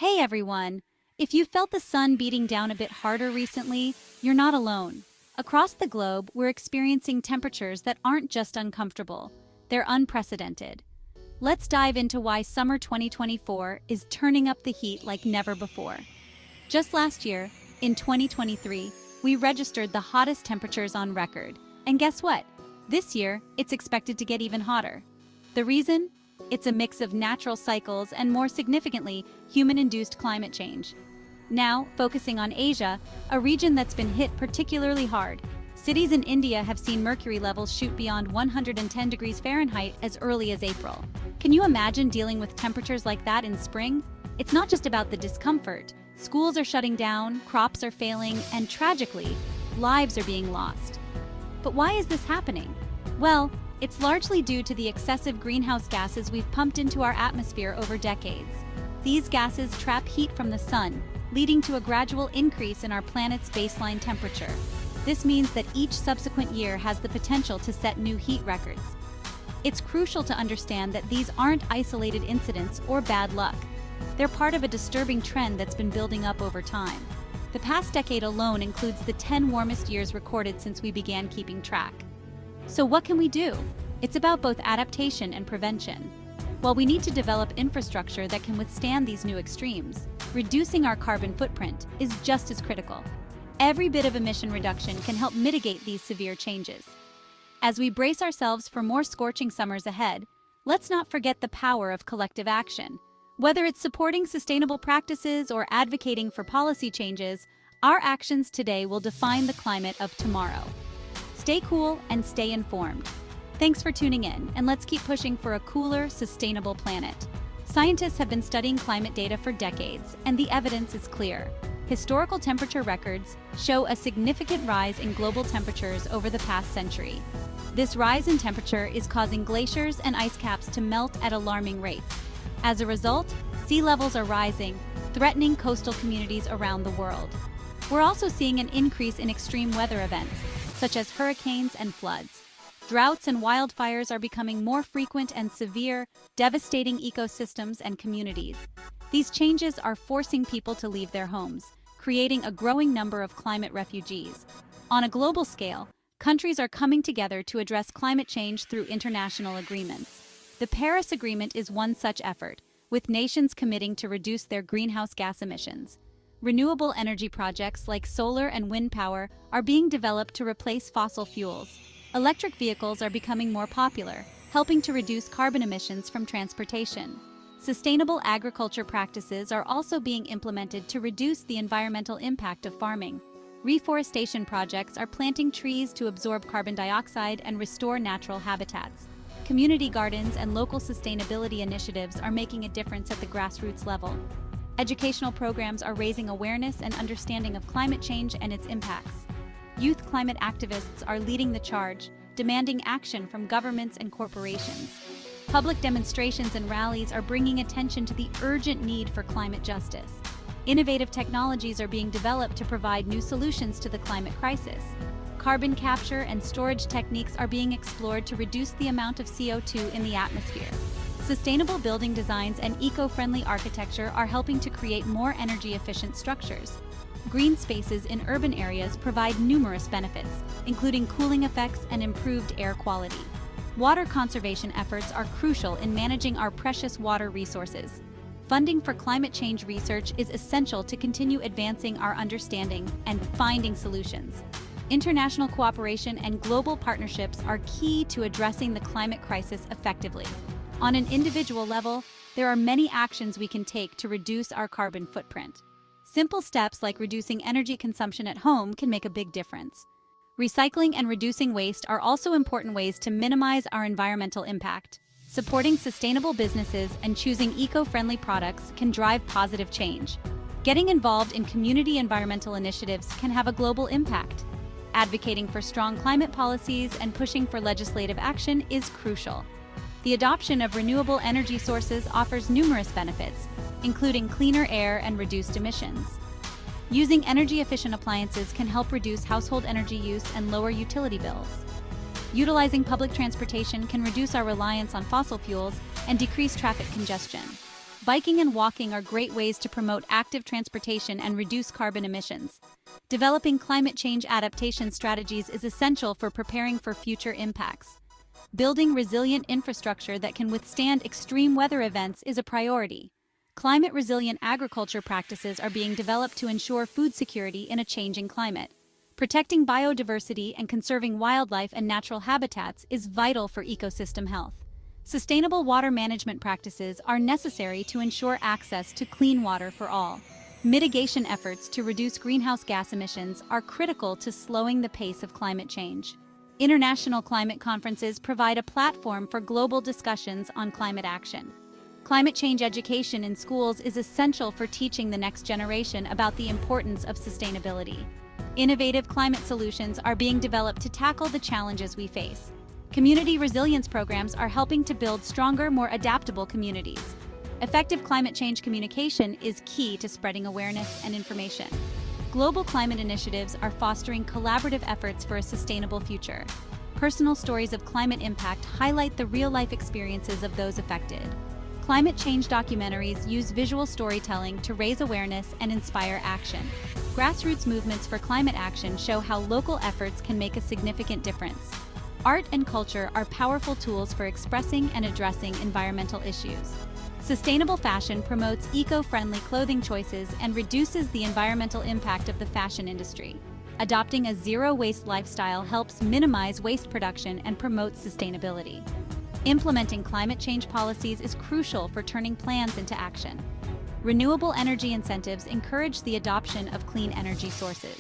Hey everyone! If you felt the sun beating down a bit harder recently, you're not alone. Across the globe, we're experiencing temperatures that aren't just uncomfortable, they're unprecedented. Let's dive into why summer 2024 is turning up the heat like never before. Just last year, in 2023, we registered the hottest temperatures on record. And guess what? This year, it's expected to get even hotter. The reason? It's a mix of natural cycles and, more significantly, human-induced climate change. Now, focusing on Asia, a region that's been hit particularly hard. Cities in India have seen mercury levels shoot beyond 110 degrees Fahrenheit as early as April. Can you imagine dealing with temperatures like that in spring? It's not just about the discomfort. Schools are shutting down, crops are failing, and tragically, lives are being lost. But why is this happening? Well, it's largely due to the excessive greenhouse gases we've pumped into our atmosphere over decades. These gases trap heat from the sun, leading to a gradual increase in our planet's baseline temperature. This means that each subsequent year has the potential to set new heat records. It's crucial to understand that these aren't isolated incidents or bad luck. They're part of a disturbing trend that's been building up over time. The past decade alone includes the 10 warmest years recorded since we began keeping track. So what can we do? It's about both adaptation and prevention. While we need to develop infrastructure that can withstand these new extremes, reducing our carbon footprint is just as critical. Every bit of emission reduction can help mitigate these severe changes. As we brace ourselves for more scorching summers ahead, let's not forget the power of collective action. Whether it's supporting sustainable practices or advocating for policy changes, our actions today will define the climate of tomorrow. Stay cool and stay informed. Thanks for tuning in, and let's keep pushing for a cooler, sustainable planet. Scientists have been studying climate data for decades, and the evidence is clear. Historical temperature records show a significant rise in global temperatures over the past century. This rise in temperature is causing glaciers and ice caps to melt at alarming rates. As a result, sea levels are rising, threatening coastal communities around the world. We're also seeing an increase in extreme weather events, such as hurricanes and floods. Droughts and wildfires are becoming more frequent and severe, devastating ecosystems and communities. These changes are forcing people to leave their homes, creating a growing number of climate refugees. On a global scale, countries are coming together to address climate change through international agreements. The Paris Agreement is one such effort, with nations committing to reduce their greenhouse gas emissions. Renewable energy projects like solar and wind power are being developed to replace fossil fuels. Electric vehicles are becoming more popular, helping to reduce carbon emissions from transportation. Sustainable agriculture practices are also being implemented to reduce the environmental impact of farming. Reforestation projects are planting trees to absorb carbon dioxide and restore natural habitats. Community gardens and local sustainability initiatives are making a difference at the grassroots level. Educational programs are raising awareness and understanding of climate change and its impacts. Youth climate activists are leading the charge, demanding action from governments and corporations. Public demonstrations and rallies are bringing attention to the urgent need for climate justice. Innovative technologies are being developed to provide new solutions to the climate crisis. Carbon capture and storage techniques are being explored to reduce the amount of CO2 in the atmosphere. Sustainable building designs and eco-friendly architecture are helping to create more energy-efficient structures. Green spaces in urban areas provide numerous benefits, including cooling effects and improved air quality. Water conservation efforts are crucial in managing our precious water resources. Funding for climate change research is essential to continue advancing our understanding and finding solutions. International cooperation and global partnerships are key to addressing the climate crisis effectively. On an individual level, there are many actions we can take to reduce our carbon footprint. Simple steps like reducing energy consumption at home can make a big difference. Recycling and reducing waste are also important ways to minimize our environmental impact. Supporting sustainable businesses and choosing eco-friendly products can drive positive change. Getting involved in community environmental initiatives can have a global impact. Advocating for strong climate policies and pushing for legislative action is crucial. The adoption of renewable energy sources offers numerous benefits, including cleaner air and reduced emissions. Using energy-efficient appliances can help reduce household energy use and lower utility bills. Utilizing public transportation can reduce our reliance on fossil fuels and decrease traffic congestion. Biking and walking are great ways to promote active transportation and reduce carbon emissions. Developing climate change adaptation strategies is essential for preparing for future impacts. Building resilient infrastructure that can withstand extreme weather events is a priority. Climate-resilient agriculture practices are being developed to ensure food security in a changing climate. Protecting biodiversity and conserving wildlife and natural habitats is vital for ecosystem health. Sustainable water management practices are necessary to ensure access to clean water for all. Mitigation efforts to reduce greenhouse gas emissions are critical to slowing the pace of climate change. International climate conferences provide a platform for global discussions on climate action. Climate change education in schools is essential for teaching the next generation about the importance of sustainability. Innovative climate solutions are being developed to tackle the challenges we face. Community resilience programs are helping to build stronger, more adaptable communities. Effective climate change communication is key to spreading awareness and information. Global climate initiatives are fostering collaborative efforts for a sustainable future. Personal stories of climate impact highlight the real-life experiences of those affected. Climate change documentaries use visual storytelling to raise awareness and inspire action. Grassroots movements for climate action show how local efforts can make a significant difference. Art and culture are powerful tools for expressing and addressing environmental issues. Sustainable fashion promotes eco-friendly clothing choices and reduces the environmental impact of the fashion industry. Adopting a zero-waste lifestyle helps minimize waste production and promote sustainability. Implementing climate change policies is crucial for turning plans into action. Renewable energy incentives encourage the adoption of clean energy sources.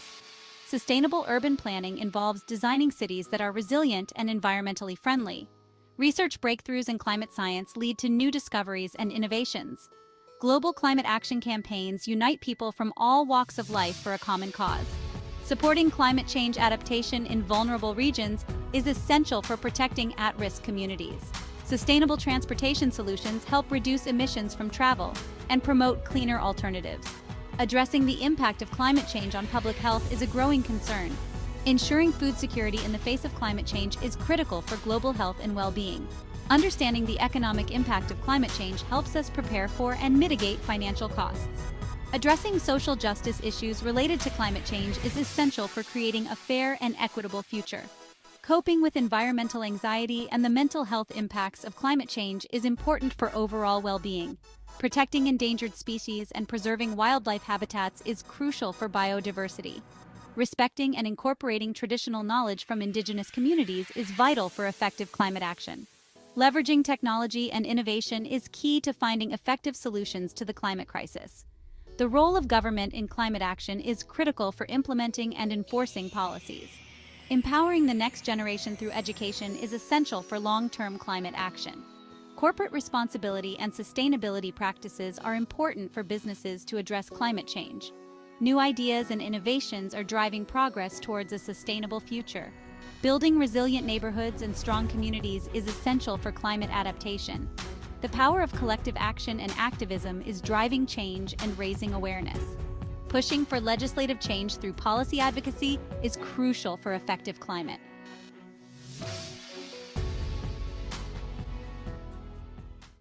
Sustainable urban planning involves designing cities that are resilient and environmentally friendly. Research breakthroughs in climate science lead to new discoveries and innovations. Global climate action campaigns unite people from all walks of life for a common cause. Supporting climate change adaptation in vulnerable regions is essential for protecting at-risk communities. Sustainable transportation solutions help reduce emissions from travel and promote cleaner alternatives. Addressing the impact of climate change on public health is a growing concern. Ensuring food security in the face of climate change is critical for global health and well-being. Understanding the economic impact of climate change helps us prepare for and mitigate financial costs. Addressing social justice issues related to climate change is essential for creating a fair and equitable future. Coping with environmental anxiety and the mental health impacts of climate change is important for overall well-being. Protecting endangered species and preserving wildlife habitats is crucial for biodiversity. Respecting and incorporating traditional knowledge from indigenous communities is vital for effective climate action. Leveraging technology and innovation is key to finding effective solutions to the climate crisis. The role of government in climate action is critical for implementing and enforcing policies. Empowering the next generation through education is essential for long-term climate action. Corporate responsibility and sustainability practices are important for businesses to address climate change. New ideas and innovations are driving progress towards a sustainable future. Building resilient neighborhoods and strong communities is essential for climate adaptation. The power of collective action and activism is driving change and raising awareness. Pushing for legislative change through policy advocacy is crucial for effective climate